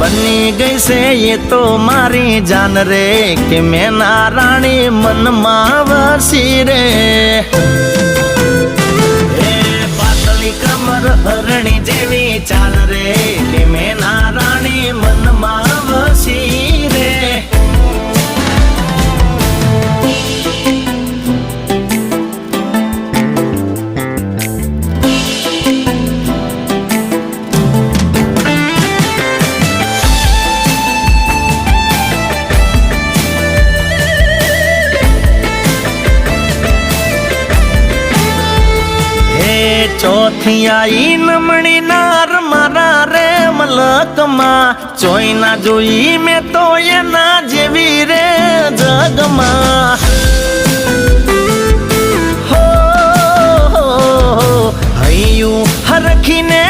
बनी गई से ये तो मारी जान रे कि मैं ना रानी मन मावसी रे पातली कमर हरणी जेवी चाल रे कि मैं ना रानी मन मावसी रे चौथी आई नमणी नार मारा रे मलक मां चोई ना जोई में तो ये ना जेवी रे जग मां हो हयू हरखी ने